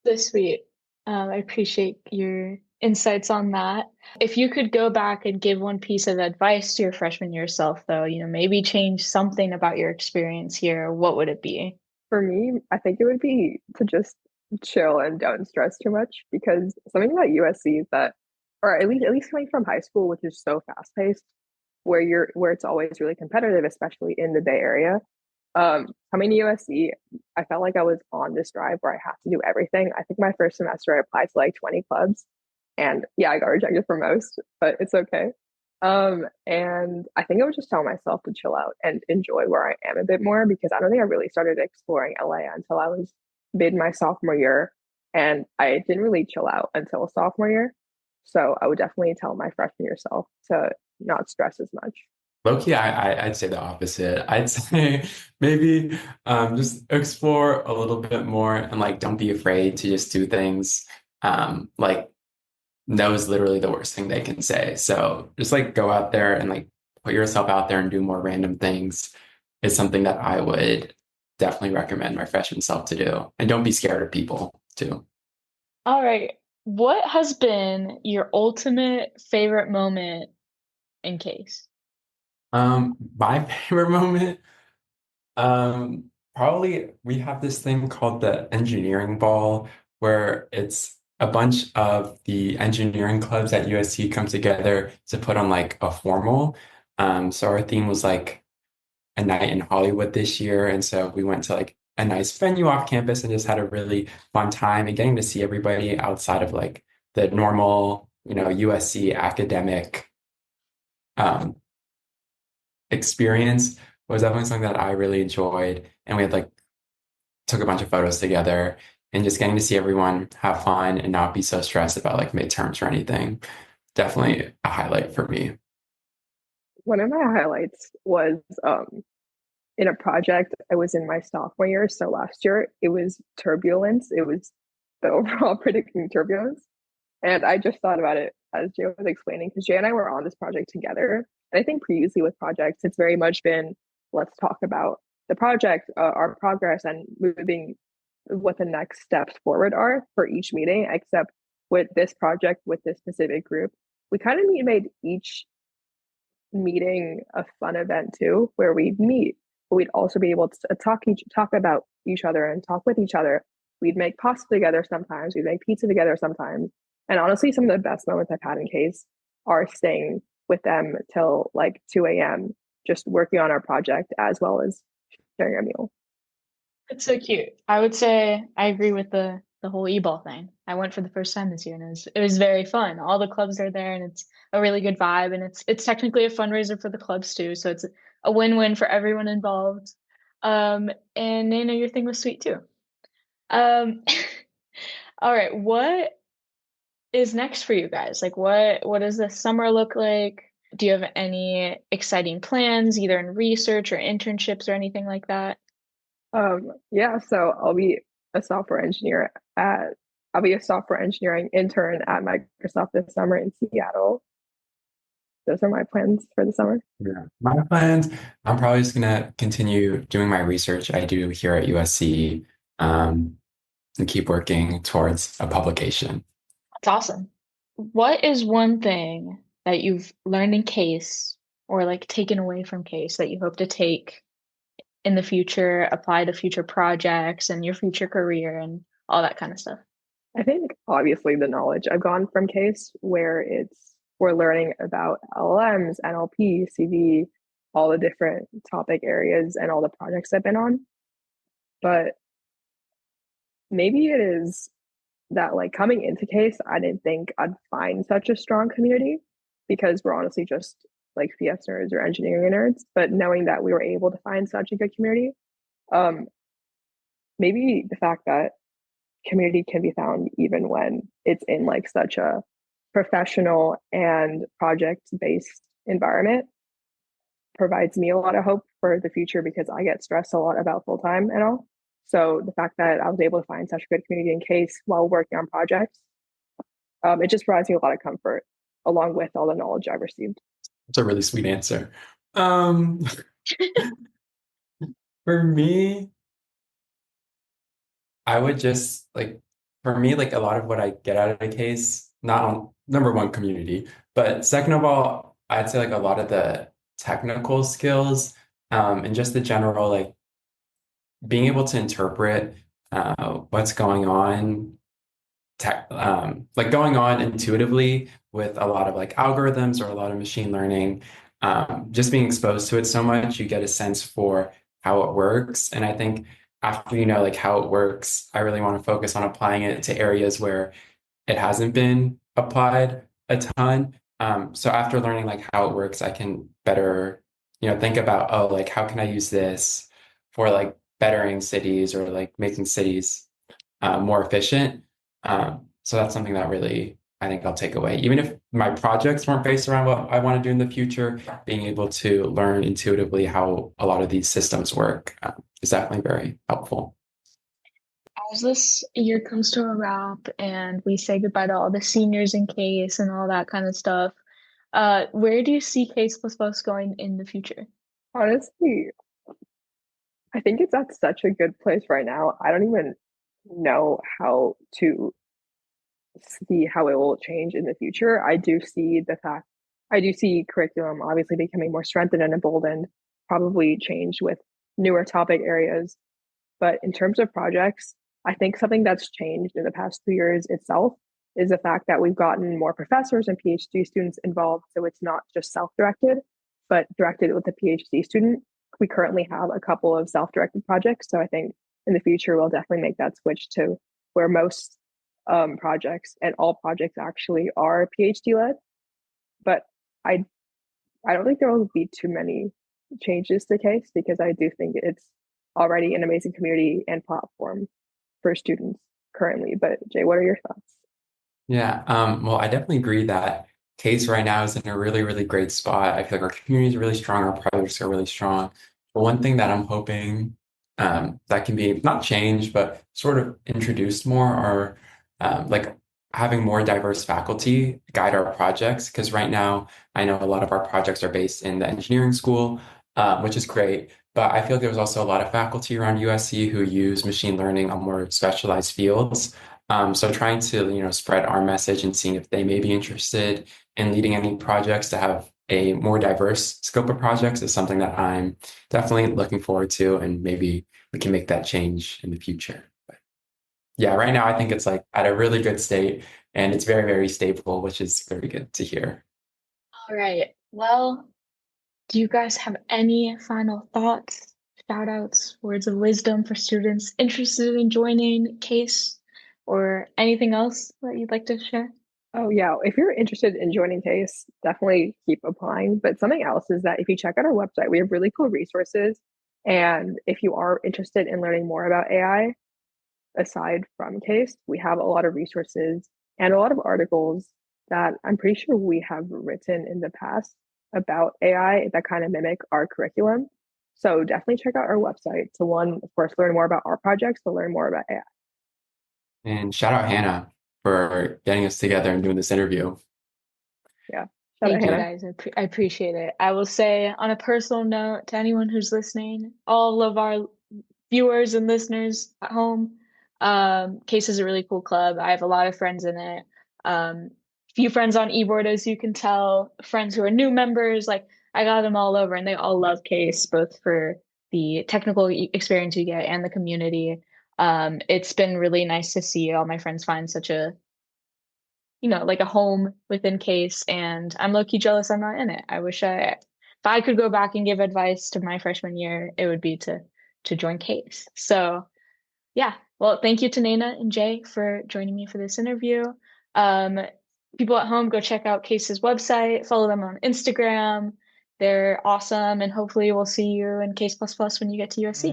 So sweet. I appreciate your insights on that. If you could go back and give one piece of advice to your freshman year self, though, maybe change something about your experience here, what would it be? For me, I think it would be to just chill and don't stress too much because something about USC is that, or at least coming from high school, which is so fast paced, where it's always really competitive, especially in the Bay Area. Coming to USC, I felt like I was on this drive where I have to do everything. I think my first semester I applied to like 20 clubs, and yeah, I got rejected for most, but it's okay. And I think I would just tell myself to chill out and enjoy where I am a bit more because I don't think I really started exploring LA until I was mid my sophomore year. And I didn't really chill out until sophomore year. So I would definitely tell my freshman year self to not stress as much. Low-key, I'd say the opposite. I'd say maybe just explore a little bit more and like don't be afraid to just do things. Like no is literally the worst thing they can say. So just like go out there and like put yourself out there and do more random things is something that I would definitely recommend my freshman self to do. And don't be scared of people too. All right. What has been your ultimate favorite moment in CAIS? My favorite moment, probably we have this thing called the engineering ball where it's a bunch of the engineering clubs at USC come together to put on like a formal. So our theme was like a night in Hollywood this year. And so we went to like a nice venue off campus and just had a really fun time and getting to see everybody outside of like the normal, USC academic um, experience was definitely something that I really enjoyed. And we had like took a bunch of photos together and just getting to see everyone have fun and not be so stressed about like midterms or anything. Definitely a highlight for me. One of my highlights was in a project I was in my sophomore year. So last year it was turbulence. It was the overall predicting turbulence. And I just thought about it as Jay was explaining, because Jay and I were on this project together. And I think previously with projects, it's very much been let's talk about the project, our progress, and moving what the next steps forward are for each meeting. Except with this project, with this specific group, we kind of made each meeting a fun event too, where we'd meet, but we'd also be able to talk about each other and talk with each other. We'd make pasta together sometimes. We'd make pizza together sometimes. And honestly, some of the best moments I've had in CAIS are staying with them till like 2 a.m., just working on our project as well as sharing a meal. It's so cute. I would say I agree with the whole e-ball thing. I went for the first time this year and it was very fun. All the clubs are there and it's a really good vibe and it's technically a fundraiser for the clubs too, so it's a win-win for everyone involved. And Nana, your thing was sweet too. Um, all right, what is next for you guys? Like what does the summer look like? Do you have any exciting plans, either in research or internships or anything like that? Yeah, so a software engineer at I'll be a software engineering intern at Microsoft this summer in Seattle. Those are my plans for the summer. Yeah. My plans, I'm probably just gonna continue doing my research I do here at USC, and keep working towards a publication. That's awesome. What is one thing that you've learned in CAIS or like taken away from CAIS that you hope to take in the future, apply to future projects and your future career and all that kind of stuff? I think obviously the knowledge I've gone from CASE where we're learning about LLMs, NLP, CV, all the different topic areas and all the projects I've been on. But maybe it is that like coming into CASE, I didn't think I'd find such a strong community because we're honestly just like CS nerds or engineering nerds. But knowing that we were able to find such a good community, um, maybe the fact that community can be found even when it's in like such a professional and project based environment provides me a lot of hope for the future because I get stressed a lot about full time and all. So the fact that I was able to find such a good community in CASE while working on projects, it just provides me a lot of comfort along with all the knowledge I've received. That's a really sweet answer. Um, for me, I would just like, for me, like a lot of what I get out of the case, not on number one, community, but second of all, I'd say like a lot of the technical skills, and just the general, like being able to interpret what's going on, like going on intuitively with a lot of like algorithms or a lot of machine learning. Just being exposed to it so much, you get a sense for how it works. And I think after you know like how it works, I really want to focus on applying it to areas where it hasn't been applied a ton. So after learning like how it works, I can better, think about, oh, like how can I use this for like bettering cities or like making cities more efficient. So that's something that really I think I'll take away. Even if my projects weren't based around what I want to do in the future, being able to learn intuitively how a lot of these systems work is definitely very helpful. As this year comes to a wrap and we say goodbye to all the seniors in CASE and all that kind of stuff, where do you see CASE plus plus going in the future? Honestly, I think it's at such a good place right now. I don't even know how to see how it will change in the future. I do see curriculum obviously becoming more strengthened and emboldened, probably change with newer topic areas. But in terms of projects, I think something that's changed in the past 2 years itself is the fact that we've gotten more professors and PhD students involved. So it's not just self-directed, but directed with a PhD student. We currently have a couple of self-directed projects. So I think in the future, we'll definitely make that switch to where most projects and all projects actually are PhD led. But I I don't think there will be too many changes to CASE because I do think it's already an amazing community and platform for students currently. But Jay, what are your thoughts? Yeah, well, I definitely agree that Case right now is in a really, really great spot. I feel like our community is really strong, our projects are really strong. But one thing that I'm hoping that can be not changed, but sort of introduced more are like having more diverse faculty guide our projects. Because right now, I know a lot of our projects are based in the engineering school, which is great. But I feel like there's also a lot of faculty around USC who use machine learning on more specialized fields. So trying to, spread our message and seeing if they may be interested in leading any projects to have a more diverse scope of projects is something that I'm definitely looking forward to, and maybe we can make that change in the future. But yeah, right now I think it's like at a really good state and it's very, very stable, which is very good to hear. All right. Well, do you guys have any final thoughts shout outs, words of wisdom for students interested in joining CAIS or anything else that you'd like to share? Oh yeah, if you're interested in joining CASE, definitely keep applying. But something else is that if you check out our website, we have really cool resources. And if you are interested in learning more about AI, aside from CASE, we have a lot of resources and a lot of articles that I'm pretty sure we have written in the past about AI that kind of mimic our curriculum. So definitely check out our website to one, of course, learn more about our projects, to learn more about AI. And shout out Hannah for getting us together and doing this interview. Yeah. Shout out Thank you Hannah. guys. I appreciate it. I will say on a personal note to anyone who's listening, all of our viewers and listeners at home, CASE is a really cool club. I have a lot of friends in it. Few friends on eBoard, as you can tell, friends who are new members. Like I got them all over, and they all love CASE, both for the technical experience you get and the community. It's been really nice to see all my friends find such a, like a home within CASE, and I'm low-key jealous I'm not in it. If I could go back and give advice to my freshman year, it would be to join CASE. So yeah, well, thank you to Naina and Jay for joining me for this interview. People at home, go check out CASE's website, follow them on Instagram. They're awesome, and hopefully we'll see you in CASE++ when you get to USC.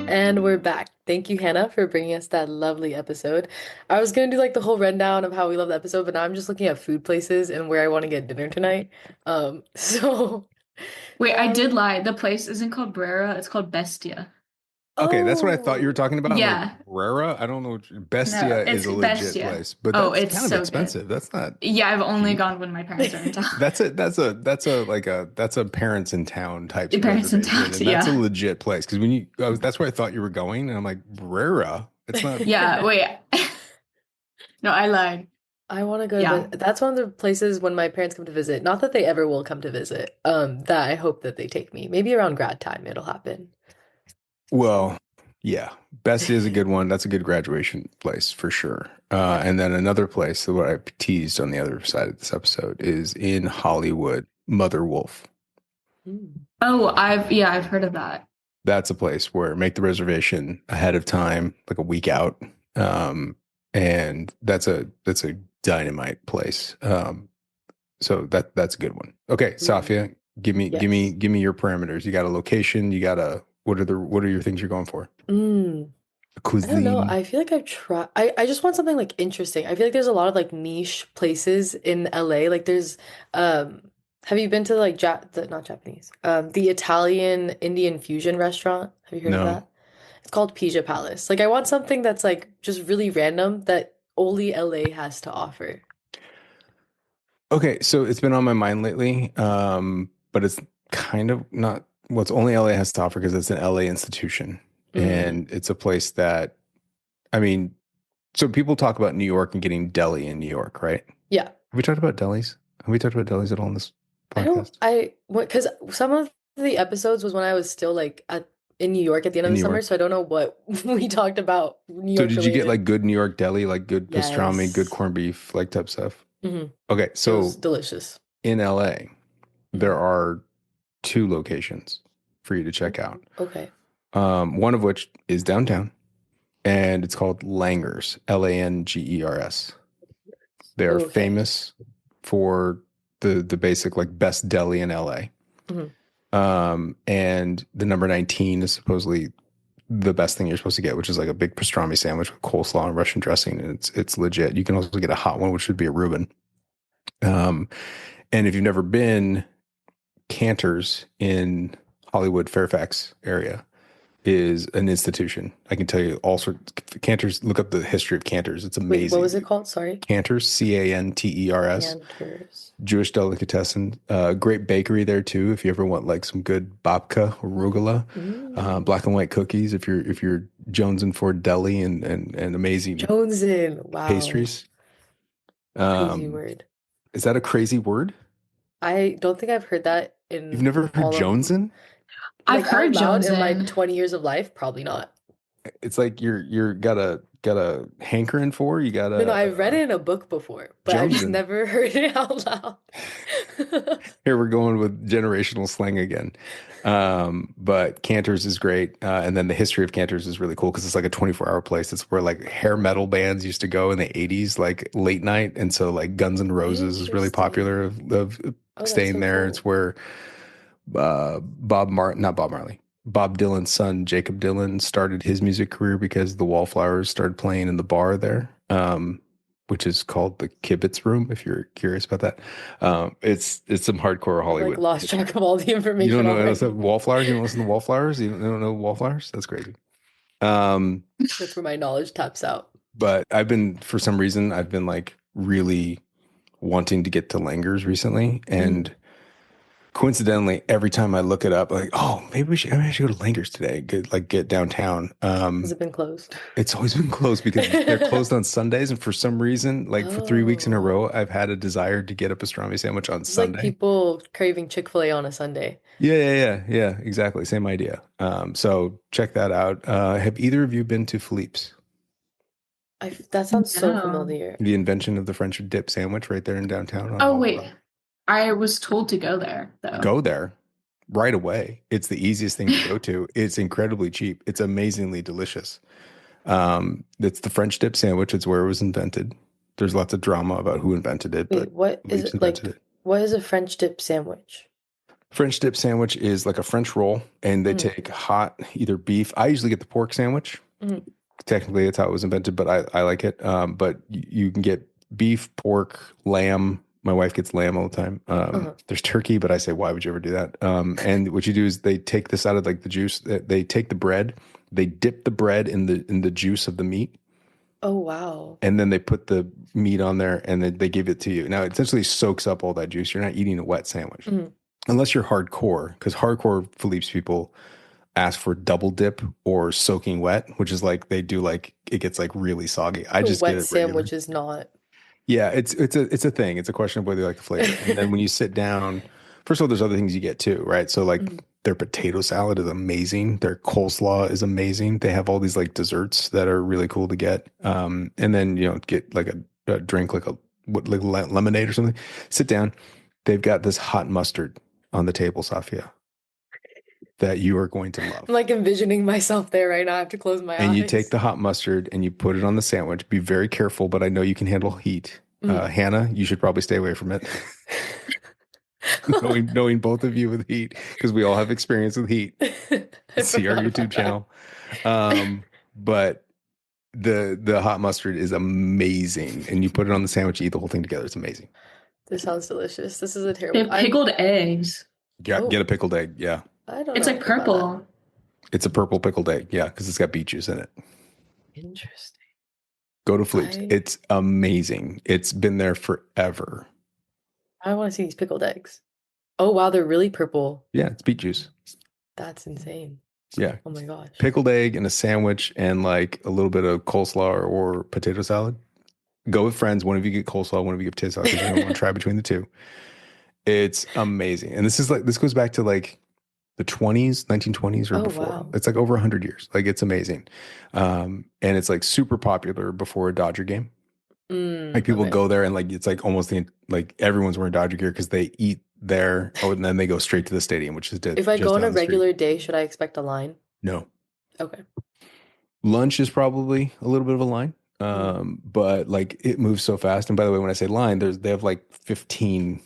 And we're back. Thank you, Hannah, for bringing us that lovely episode. I was gonna do like the whole rundown of how we love the episode, but now I'm just looking at food places and where I want to get dinner tonight. So Wait, I did lie. The place isn't called Brera, it's called Bestia. Okay, that's what I thought you were talking about. I'm Yeah. like, Brera? I don't know. No, Bestia it's is a legit Bestia. place, but Oh, that's it's kind of so good. expensive. That's not. Yeah, I've only cheap. gone when my parents are in town. That's a parents in town type Parents in reservation, town, and that's a yeah. legit place. Because that's where I thought you were going, and I'm like, Brera. It's not. Yeah, wait. No, I lied. I want to go Yeah. to that's one of the places when my parents come to visit. Not that they ever will come to visit. That I hope that they take me. Maybe around grad time it'll happen. Well, yeah, Bestia is a good one. That's a good graduation place for sure. And then another place, what I teased on the other side of this episode, is in Hollywood, Mother Wolf. Oh, I've heard of that. That's a place where make the reservation ahead of time, like a week out. And that's a dynamite place. So that's a good one. Okay, Safia, give me your parameters. You got a location, you got a what are your things you're going for? Cuisine. I don't know. I feel like I've tried. I just want something like interesting. I feel like there's a lot of like niche places in LA. Like there's have you been to like not Japanese, the Italian Indian fusion restaurant? Have you heard of No. that? It's called Pija Palace. Like I want something that's like just really random that only LA has to offer. Okay, so it's been on my mind lately, but it's kind of not what's only LA has to offer because it's an LA institution. And it's a place that, I mean, so people talk about New York and getting deli in New York, right? Yeah. Have we talked about delis? Have we talked about delis at all in this podcast? Because some of the episodes was when I was still like in New York at the end of the summer, so I don't know what we talked about New York. So did you get like good New York deli, like good pastrami, Yes. good corned beef, like type stuff? Okay, so it was delicious. in LA, there are 2 locations for you to check out. Okay. One of which is downtown, and it's called Langers, Langers. They are famous for the basic like best deli in LA. And the number 19 is supposedly the best thing you're supposed to get, which is like a big pastrami sandwich with coleslaw and Russian dressing, and it's legit. You can also get a hot one, which would be a Reuben. And if you've never been, Cantor's in Hollywood, Fairfax area is an institution. I can tell you all sorts. Cantor's, look up the history of Cantor's. It's amazing. Wait, what was it called? Sorry. Cantor's, Canters. Cantor's. Jewish delicatessen. Great bakery there too. If you ever want like some good babka, arugula, black and white cookies. If you're jonesing for deli and amazing Wow. pastries. Crazy word. Is that a crazy word? I don't think I've heard that in. You've never heard jonesing? I've heard out loud Jonesin in my 20 years of life. Probably not. It's like you're got a hankering for. You got No, no, I've read a it in a book before, but I've just Jonesing. never heard it out loud. Here we're going with generational slang again. But Cantor's is great. And then the history of Cantor's is really cool because it's like a 24-hour place. It's where like hair metal bands used to go in the 80s, like late night. And so like Guns N' Roses is really popular Interesting. of Oh, that's staying so there. It's cool. where not Bob Marley. Bob Dylan's son, Jacob Dylan, started his music career because the Wallflowers started playing in the bar there, which is called the Kibitz Room, if you're curious about that. It's some hardcore I've like Hollywood lost history. track of all the You don't information know already. Wallflowers? You don't listen to Wallflowers? You don't know Wallflowers? That's crazy. Um, That's where my knowledge taps out. but for some reason, I've been like really wanting to get to Langer's recently. And coincidentally, every time I look it up, like, oh, maybe I should go to Langer's today, get downtown. Has it been closed? It's always been closed because they're closed on Sundays. And for some reason, like for 3 weeks in a Oh, row, I've had a desire to get a pastrami sandwich on it's like Sunday. people craving Chick-fil-A on a Sunday. Yeah, exactly. Same idea. So check that out. Have either of you been to Philippe's? That sounds so No. familiar. The invention of the French dip sandwich right there in downtown on Oh, wait. Alvarado. I was told to go there, though. Go there right away. It's the easiest thing to go to. It's incredibly cheap. It's amazingly delicious. It's the French dip sandwich. It's where it was invented. There's lots of drama about who invented it, but Wait, what is Philippe's it invented like? it. What is a French dip sandwich? French dip sandwich is like a French roll, and they take hot either beef. I usually get the pork sandwich. Mhm. Technically, it's how it was invented, but I like it. But you can get beef, pork, lamb. My wife gets lamb all the time. There's turkey, but I say, why would you ever do that? And what you do is they take this out of like the juice. They take the bread, they dip the bread in the juice of the meat, Oh, wow. and then they put the meat on there, and then they give it to you. Now, it essentially soaks up all that juice. You're not eating a wet sandwich, unless you're hardcore, because hardcore Philippe's people ask for double dip or soaking wet, which is like they do like it gets like really soggy. I A just get wet it regular. sandwich is not. Yeah, it's a thing. It's a question of whether you like the flavor. And then when you sit down, first of all, there's other things you get too, right? So like their potato salad is amazing. Their coleslaw is amazing. They have all these like desserts that are really cool to get. And then get like a drink like lemonade or something. Sit down. They've got this hot mustard on the table, Safia, that you are going to love. I'm like envisioning myself there right now. I have to close my And you eyes. take the hot mustard and you put it on the sandwich. Be very careful, but I know you can handle heat. Hannah, you should probably stay away from it. knowing both of you with heat, because we all have experience with heat. See our YouTube channel. But the hot mustard is amazing, and you put it on the sandwich, you eat the whole thing together. It's amazing. This sounds delicious. This is a They terrible. have pickled eggs. Get a pickled egg. Yeah, I don't It's know like about purple. it's a purple pickled egg. Yeah, because it's got beet juice in it. that. Interesting. Go to Philippe's. It's amazing. It's been there forever. I want to see these pickled eggs. Oh, wow, they're really purple. Yeah, it's beet juice. That's insane. Yeah. Oh my gosh. Pickled egg and a sandwich and like a little bit of coleslaw or potato salad. Go with friends. One of you get coleslaw, one of you get potato salad, because you don't want to try between the two. It's amazing. And this goes back to like the 20s, 1920s or Oh, before. wow. It's like over 100 years. Like it's amazing. And it's like super popular before a Dodger game. Like people okay. go there and like it's like almost like everyone's wearing Dodger gear because they eat there and then they go straight to the stadium, which is If I just go on a down the street. regular day, should I expect a line? No. Okay. Lunch is probably a little bit of a line. But like it moves so fast. And by the way, when I say line, they have like 15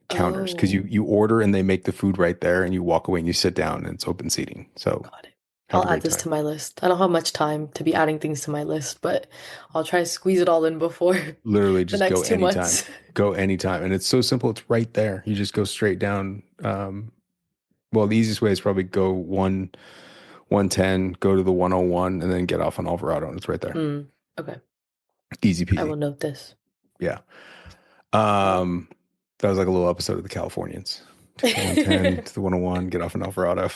counters because you order and they make the food right there and you walk away and you sit down and it's open seating. So Got it. have a I'll add great this time. to my list. I don't have much time to be adding things to my list, but I'll try to squeeze it all in before Literally the just go next 2 anytime. months. Go anytime. And it's so simple. It's right there. You just go straight down. Well, the easiest way is probably go 110, go to the 101, and then get off on Alvarado, and it's right there. Okay. Easy I will peasy. note this. Yeah. That was like a little episode of the Californians. Take the 110 to the 101, get off in Alvarado.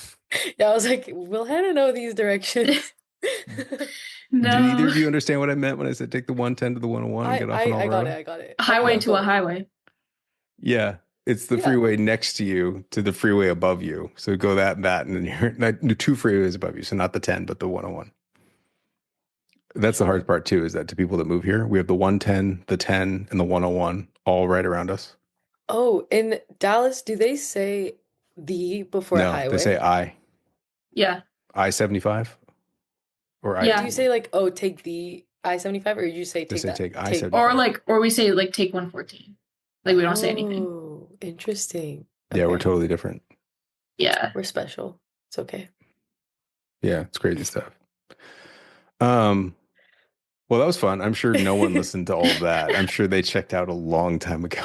Yeah, I was like, will Hannah know these directions? No. Did either of you understand what I meant when I said take the 110 to the 101 and get off in Alvarado? I got it. Highway to a highway. Yeah. It's the freeway next to you to the freeway above you. So go that, and then you're not, 2 freeways above you. So not the 10, but the 101. That's the hard part too, is that to people that move here, we have the 110, the 10, and the 101 all right around us. Oh, in Dallas, do they say the before No, they say highway? Yeah. I-75 or Yeah. Do you say like, oh, take the I-75, or do you say They take say that? take Take. I-75. Or we say like take 114. Like we don't say anything. Oh, interesting. Yeah, we're Okay. totally different. Yeah. We're special. It's okay. Yeah, it's crazy stuff. Well, that was fun. I'm sure no one listened to all of that. I'm sure they checked out a long time ago.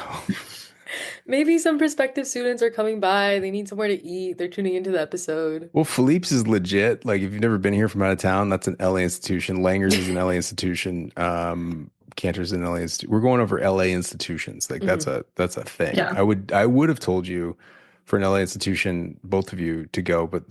Maybe some prospective students are coming by. They need somewhere to eat. They're tuning into the episode. Well, Philippe's is legit. Like, if you've never been here from out of town, that's an LA institution. Langer's is an LA institution. Cantor's an LA institution. We're going over LA institutions. Like, that's a thing. Yeah. I would have told you for an LA institution, both of you to go, but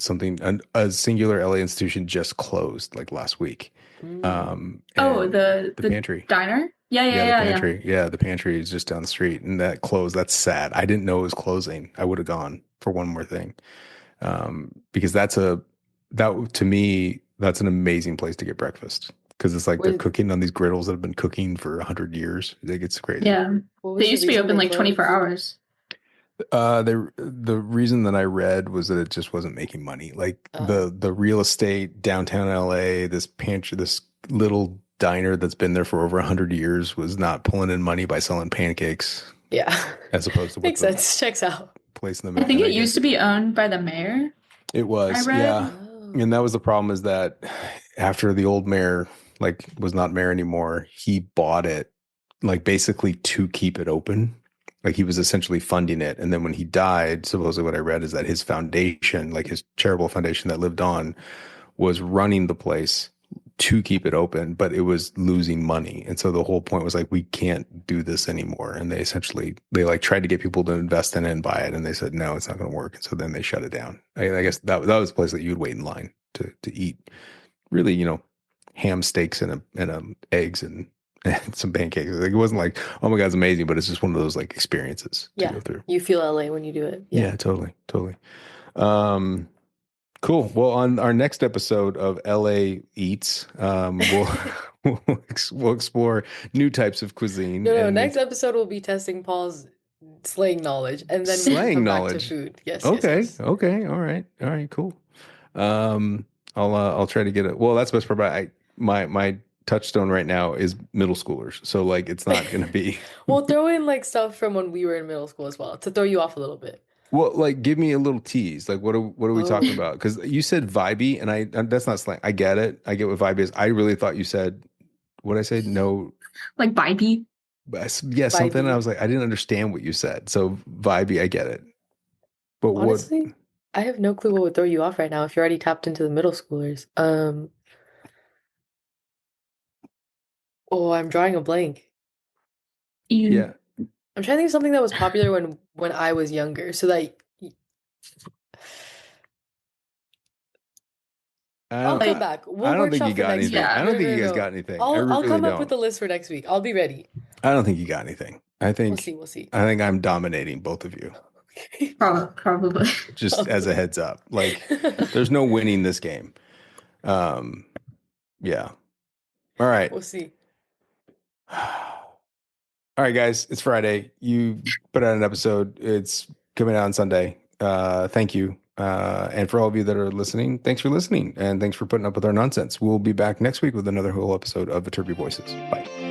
a singular LA institution just closed like last week. The pantry. diner? Yeah. The pantry. Yeah, the pantry is just down the street, and that closed. That's sad. I didn't know it was closing. I would have gone for one more thing, because to me, that's an amazing place to get breakfast, because it's like they're cooking on these griddles that have been cooking for 100 years. Like, it's crazy. Yeah. They used to be open like 24 hours. The reason that I read was that it just wasn't making money. Like the real estate downtown LA, this pantry, this little diner that's been there for over 100 years was not pulling in money by selling pancakes. Yeah. As opposed to makes sense. Checks out. Place in I think it used to be owned by the mayor. It was, I read. yeah. And that was the problem, is that after the old mayor was not mayor anymore, he bought it like basically to keep it open. Like, he was essentially funding it. And then when he died, supposedly what I read is that his foundation, like his charitable foundation that lived on, was running the place to keep it open, but it was losing money. And so the whole point was like, we can't do this anymore. And they tried to get people to invest in it and buy it. And they said, no, it's not going to work. And so then they shut it down. I guess that was a place that you'd wait in line to eat really, ham steaks and eggs and some pancakes. Like, it wasn't like, oh my God, it's amazing, but it's just one of those like experiences to go through. You feel LA when you do it. Yeah, totally. Cool. Well, on our next episode of LA Eats, we'll explore new types of cuisine. No, next episode we'll be testing Paul's slang knowledge, and then slang come knowledge. Back to food. Yes. Okay. Yes. Okay. All right. Cool. I'll try to get it. Well, that's the best part about my touchstone right now is middle schoolers. So like, it's not going to be. We'll throw in like stuff from when we were in middle school as well to throw you off a little bit. Well, like, give me a little tease. Like, what are we talking about? Because you said vibey, and that's not slang. I get it. I get what vibe is. I really thought you said, what did I say? No. Like vibey? Yeah, something. I was like, I didn't understand what you said. So vibey, I get it. But honestly, I have no clue what would throw you off right now if you're already tapped into the middle schoolers. Oh, I'm drawing a blank. Yeah. I'm trying to think of something that was popular when I was younger. So that I'll come back. I don't think you got anything. I don't think you guys got anything. I'll come up with the list for next week. I'll be ready. I don't think you got anything. I think we'll see. I think I'm dominating both of you. Probably. Just as a heads up. Like, there's no winning this game. Yeah. All right. We'll see. All right, guys, it's Friday. You put out an episode. It's coming out on Sunday. Thank you. And for all of you that are listening, thanks for listening. And thanks for putting up with our nonsense. We'll be back next week with another whole episode of Viterbi Voices. Bye.